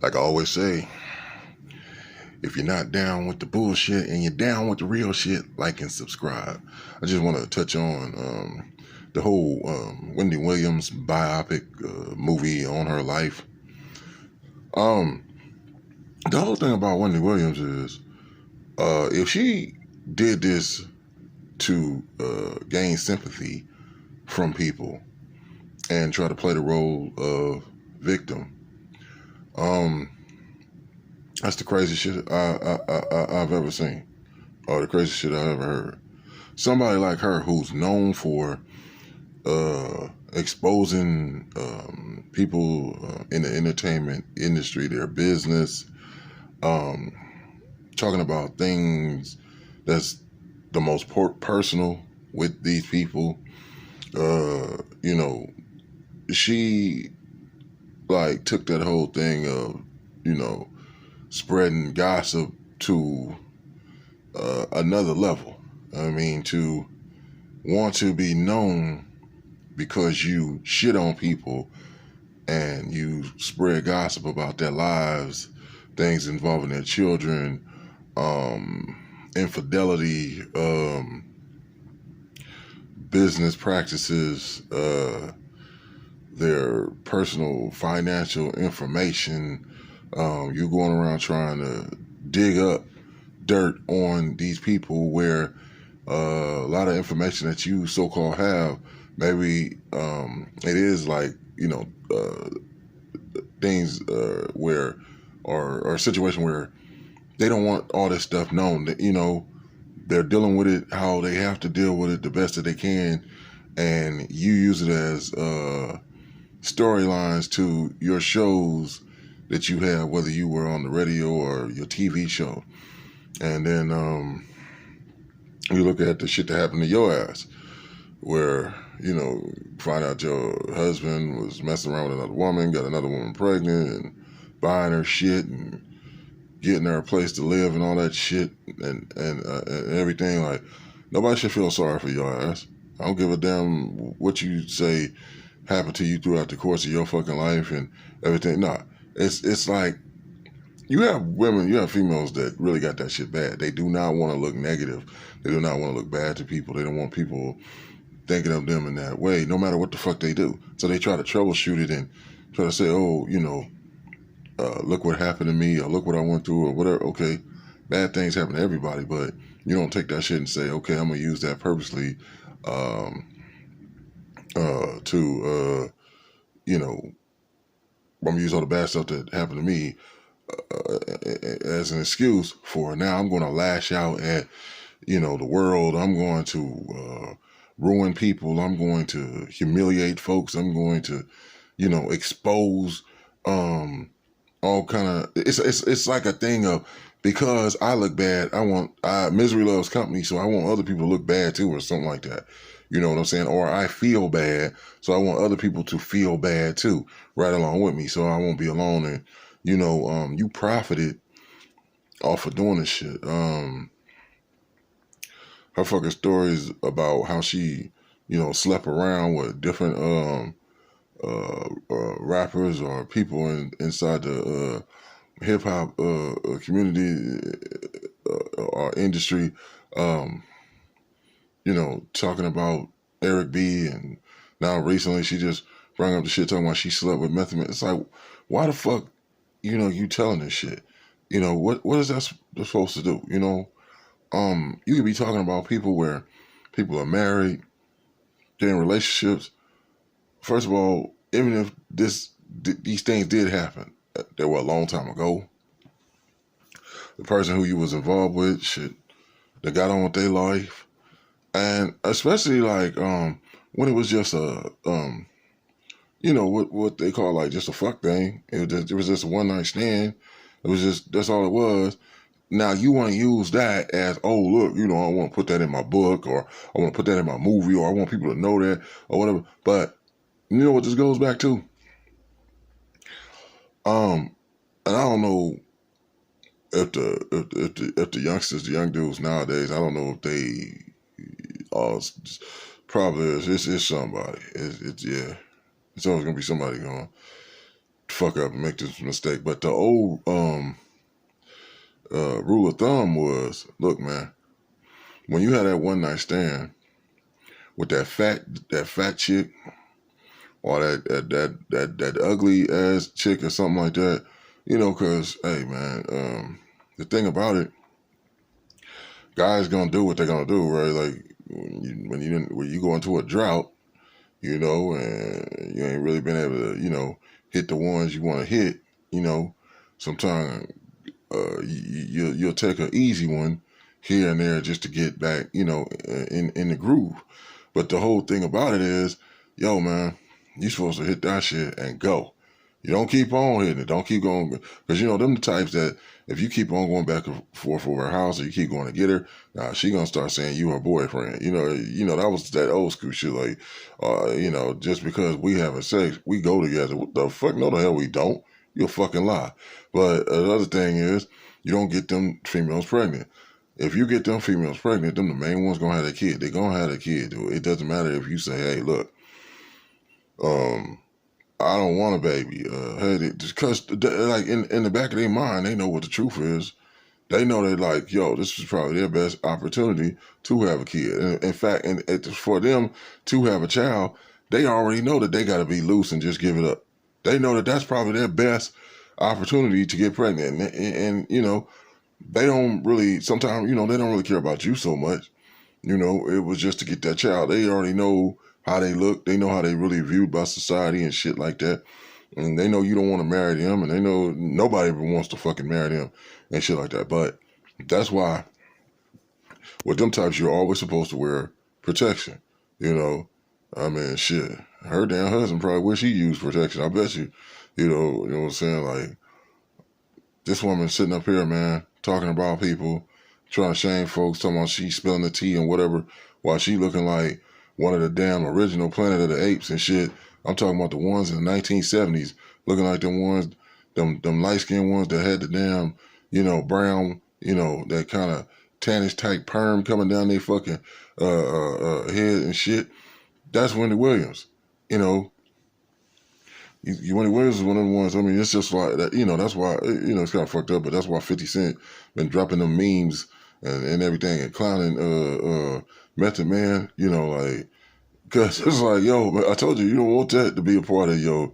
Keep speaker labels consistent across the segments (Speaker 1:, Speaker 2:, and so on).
Speaker 1: like I always say, if you're not down with the bullshit and you're down with the real shit, like and subscribe. I just want to touch on the whole Wendy Williams biopic movie on her life. Um, the whole thing about Wendy Williams is if she did this to gain sympathy from people and try to play the role of victim, that's the craziest shit I've ever seen, or the craziest shit I've ever heard. Somebody like her who's known for exposing people in the entertainment industry, their business, talking about things that's the most personal with these people. She like took that whole thing of, spreading gossip to another level. I mean, to want to be known because you shit on people and you spread gossip about their lives, things involving their children, infidelity, business practices, their personal financial information. You're going around trying to dig up dirt on these people where a lot of information that you so-called have, maybe it is like, things where, or a situation where they don't want all this stuff known, that, they're dealing with it how they have to deal with it the best that they can, and you use it as storylines to your shows that you have, whether you were on the radio or your TV show. And then you look at the shit that happened to your ass, where, find out your husband was messing around with another woman, got another woman pregnant, and buying her shit and getting her a place to live and all that shit, and everything. Like, nobody should feel sorry for your ass. I don't give a damn what you say happened to you throughout the course of your fucking life and everything. Nah, it's like, you have women, you have females that really got that shit bad. They do not want to look negative. They do not want to look bad to people. They don't want people thinking of them in that way, no matter what the fuck they do. So they try to troubleshoot it and try to say, oh, look what happened to me, or look what I went through, or whatever. Okay, bad things happen to everybody, but you don't take that shit and say, okay, I'm gonna use that purposely to I'm gonna use all the bad stuff that happened to me as an excuse for, now I'm gonna lash out at the world. I'm going to ruin people. I'm going to humiliate folks. I'm going to expose all kind of, it's like a thing of, because I look bad, misery loves company, so I want other people to look bad too, or something like that. You know what I'm saying? Or I feel bad, so I want other people to feel bad too, right along with me, so I won't be alone. And you profited off of doing this shit. Her fucking stories about how she, slept around with different rappers or people inside the hip hop community or industry, talking about Eric B. And now recently she just brought up the shit talking about she slept with Method Man. It's like, why the fuck, you telling this shit? What is that supposed to do? You could be talking about people where people are married, they're in relationships. First of all, even if these things did happen, they were a long time ago. The person who you was involved with, shit, they got on with their life. And especially like when it was just a what they call like just a fuck thing. It was just a one night stand. It was just, that's all it was. Now you want to use that as, oh look, I want to put that in my book, or I want to put that in my movie, or I want people to know that, or whatever. But you know what this goes back to? And I don't know if the youngsters, the young dudes nowadays, I don't know if they probably it's somebody. It's always gonna be somebody going. fuck up and make this mistake. But the old rule of thumb was, look, man, when you had that one night stand with that fat chick or that ugly ass chick or something like that, because hey, man, the thing about it, guys gonna do what they're gonna do, right? Like when you go into a drought, and you ain't really been able to, hit the ones you want to hit, sometimes you'll take an easy one here and there just to get back, in the groove. But the whole thing about it is, yo, man, you supposed to hit that shit and go. You don't keep on hitting it. Don't keep going. Because, them the types that if you keep on going back and forth over her house or you keep going to get her, she going to start saying you her boyfriend. That was that old school shit. Like, just because we having sex, we go together. What the fuck? No, the hell we don't. You'll fucking lie. But another thing is, you don't get them females pregnant. If you get them females pregnant, them the main ones going to have their kid. They're going to have their kid. It doesn't matter if you say, hey, look, I don't want a baby. Because like in the back of their mind, they know what the truth is. They know they're like, yo, this is probably their best opportunity to have a kid. In fact, for them to have a child, they already know that they got to be loose and just give it up. They know that that's probably their best opportunity to get pregnant. And they don't really, sometimes, they don't really care about you so much. It was just to get that child. They already know how they look. They know how they really viewed by society and shit like that. And they know you don't want to marry them, and they know nobody ever wants to fucking marry them and shit like that. But that's why with them types, you're always supposed to wear protection. I mean, shit. Her damn husband probably wish he used protection. I bet you. You know what I'm saying? Like, this woman sitting up here, man, talking about people, trying to shame folks, talking about she spilling the tea and whatever, while she looking like one of the damn original Planet of the Apes and shit. I'm talking about the ones in the 1970s, looking like them ones, them light-skinned ones that had the damn, brown, that kind of tannish type perm coming down their fucking head and shit. That's Wendy Williams. Wendy Williams is one of the ones. I mean, it's just like that. That's why it's kind of fucked up. But that's why 50 Cent been dropping them memes and everything and clowning Method Man. Like, because it's like, yo, man, I told you don't want that to be a part of your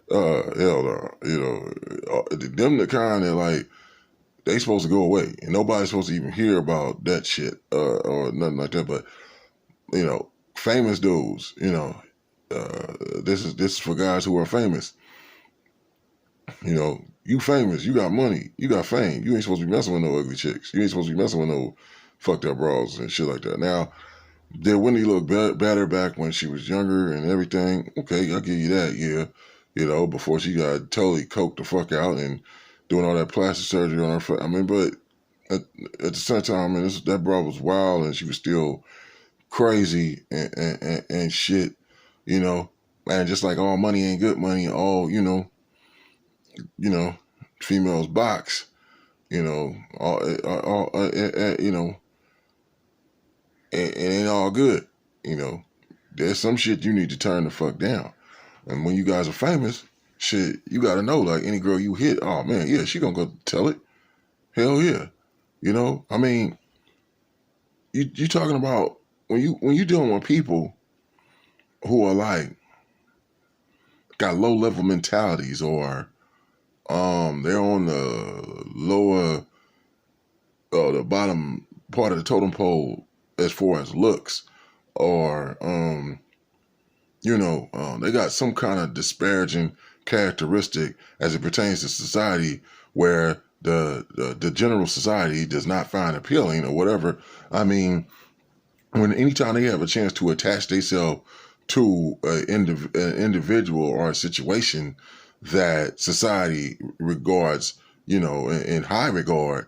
Speaker 1: hell no. Them the kind that like they supposed to go away and nobody's supposed to even hear about that shit or nothing like that. But famous dudes. This is for guys who are famous. You famous, you got money, you got fame. You ain't supposed to be messing with no ugly chicks. You ain't supposed to be messing with no fucked up bras and shit like that. Now, did Wendy look better back when she was younger and everything? Okay, I'll give you that, yeah. Before she got totally coked the fuck out and doing all that plastic surgery on her face. I mean, but at the same time, man, that bra was wild and she was still crazy and shit. And just like all money ain't good money, all, females box, it ain't all good. There's some shit you need to turn the fuck down. And when you guys are famous, shit, you gotta know, like any girl you hit, oh man, yeah, she gonna go tell it. Hell yeah. I mean, you talking about when you dealing with people who are like, got low level mentalities or they're on the lower the bottom part of the totem pole as far as looks or they got some kind of disparaging characteristic as it pertains to society where the general society does not find appealing or whatever. I mean, anytime they have a chance to attach themselves to an individual or a situation that society regards, in high regard,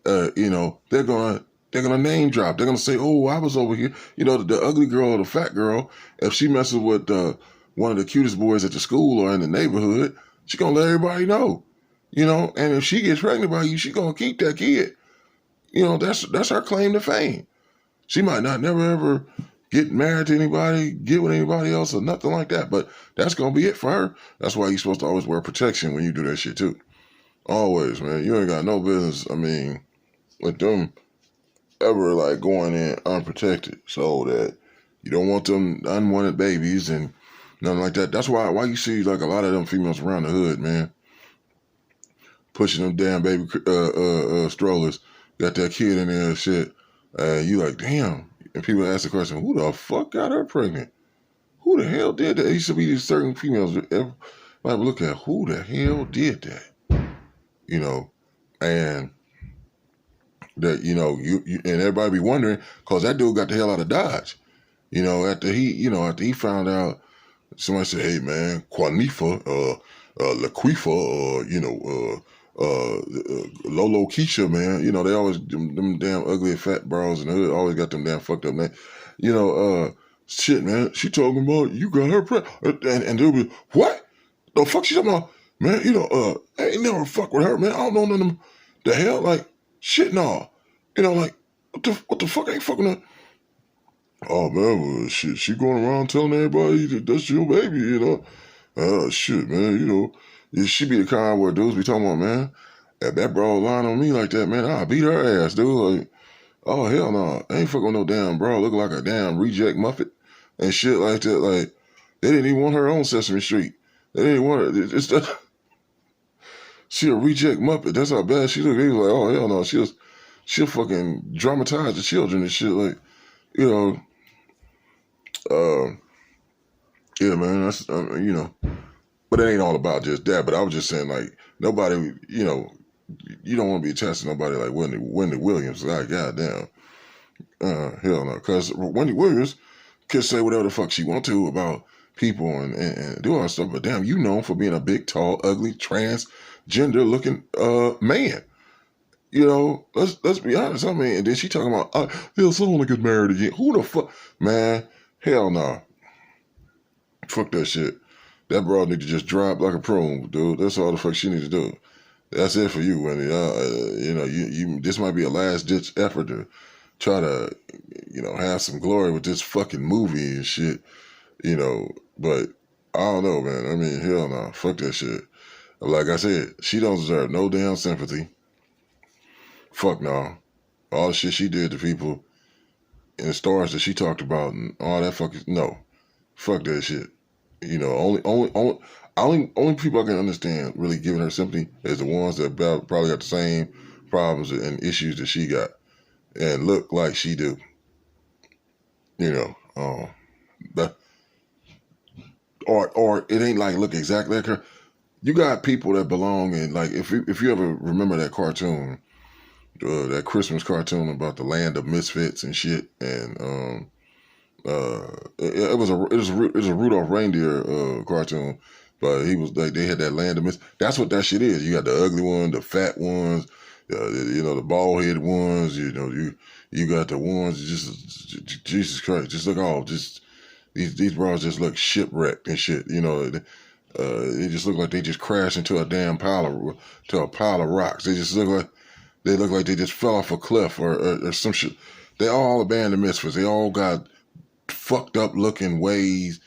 Speaker 1: they're gonna name drop. They're gonna say, "Oh, I was over here." The ugly girl or the fat girl, if she messes with one of the cutest boys at the school or in the neighborhood, she gonna let everybody know. And if she gets pregnant by you, she gonna keep that kid. That's her claim to fame. She might not never ever get married to anybody, get with anybody else, or nothing like that. But that's gonna be it for her. That's why you're supposed to always wear protection when you do that shit too. Always, man. You ain't got no business. I mean, with them ever like going in unprotected, so that you don't want them unwanted babies and nothing like that. That's why you see like a lot of them females around the hood, man, pushing them damn baby strollers, got that kid in there and shit. You like, damn. And people ask the question, who the fuck got her pregnant? Who the hell did that? It used to be these certain females. Like, look at who the hell did that, you know, and that, you know, you and everybody be wondering because that dude got the hell out of Dodge, you know, after he found out. Somebody said, "Hey man, Quanifa, Laquifa, Lolo Keisha, man. You know they always them damn ugly fat bras in the hood always got them damn fucked up names. You know, shit, man. She talking about you got her pregnant, and they'll be what the fuck she talking about, man? You know, I ain't never fuck with her, man. I don't know none of them. The hell, like shit, no. You know, like what the fuck? I ain't fucking her." Oh man, well, shit, she going around telling everybody that that's your baby, you know. Shit, man, you know, she be the kind where dudes be talking about, man, if that bro lying on me like that, man, I'll beat her ass, dude. Like, oh hell no, I ain't fucking with no damn bro, looking like a damn reject Muppet and shit like that. Like, they didn't even want her on Sesame Street. They didn't want her. It's that she a reject Muppet. That's how bad she look. He was like, oh hell no, she'll fucking dramatize the children and shit, like, you know. Yeah, man, that's, you know, but it ain't all about just that. But I was just saying, like, nobody, you know, you don't want to be attached to nobody like Wendy Williams. Like, goddamn, hell no, because Wendy Williams can say whatever the fuck she want to about people and do all that stuff. But damn, you known for being a big, tall, ugly, transgender looking man. You know, let's be honest. I mean, and then she talking about, he'll someone to get married again. Who the fuck, man? Hell no. Fuck that shit. That broad need to just drop like a prune, dude. That's all the fuck she need to do. That's it for you, Wendy. You know, you this might be a last ditch effort to try to, you know, have some glory with this fucking movie and shit. You know, but I don't know, man. I mean, hell no. Fuck that shit. Like I said, she don't deserve no damn sympathy. Fuck no. All the shit she did to people and the stars that she talked about and all that fucking no. Fuck that shit. You know, only people I can understand really giving her sympathy is the ones that probably got the same problems and issues that she got and look like she do. You know, that or it ain't like look exactly like her. You got people that belong in, like, if you ever remember that cartoon, that Christmas cartoon about the land of misfits and shit, and it was a Rudolph reindeer cartoon, but he was like, they had that land of misfits. That's what that shit is. You got the ugly ones, the fat ones, you know, the bald headed ones. You know, you got the ones just Jesus Christ, just look all just these bras just look shipwrecked and shit. You know, they just look like they just crashed into a damn pile of rocks. They just look like they just fell off a cliff or some shit. They all abandoned misfits. They all got fucked up looking ways.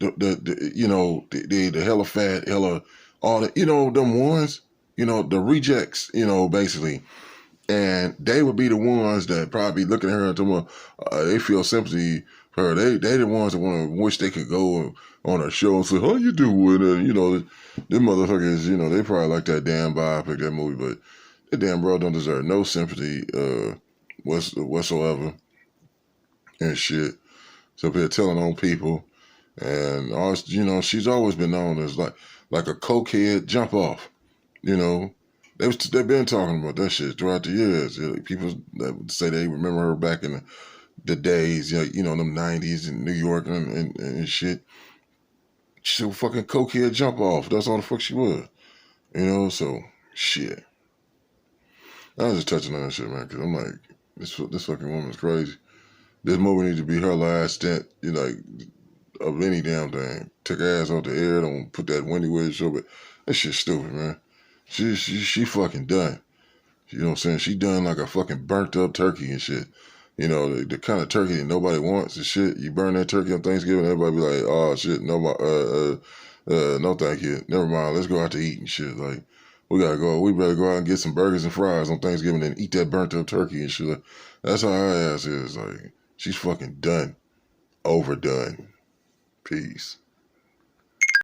Speaker 1: You know, the hella fat, hella all the, you know, them ones, you know, the rejects, you know, basically. And they would be the ones that probably looking at her and talking about, they feel sympathy for her. They the ones that want to wish they could go on a show and say, how you doing? And, you know, them motherfuckers, you know, they probably like that damn biopic, that movie, but that damn bro don't deserve no sympathy whatsoever and shit. So they're telling on people. And, you know, she's always been known as like a cokehead jump off, you know. They've been talking about that shit throughout the years. People that would say they remember her back in the days, you know, them 90s in New York and shit. She was fucking cokehead jump off. That's all the fuck she was. You know, so, shit. I was just touching on that shit, man, because I'm like, this fucking woman's crazy. This movie needs to be her last stint, you know, like, of any damn thing. Took her ass off the air, don't put that Wendy Williams show, but that shit's stupid, man. She fucking done. You know what I'm saying? She done like a fucking burnt up turkey and shit. You know, the kind of turkey that nobody wants and shit. You burn that turkey on Thanksgiving, everybody be like, oh shit, no, no thank you. Never mind, let's go out to eat and shit. Like, we better go out and get some burgers and fries on Thanksgiving and eat that burnt up turkey and shit. That's how her ass is. Like, she's fucking done. Overdone. Peace.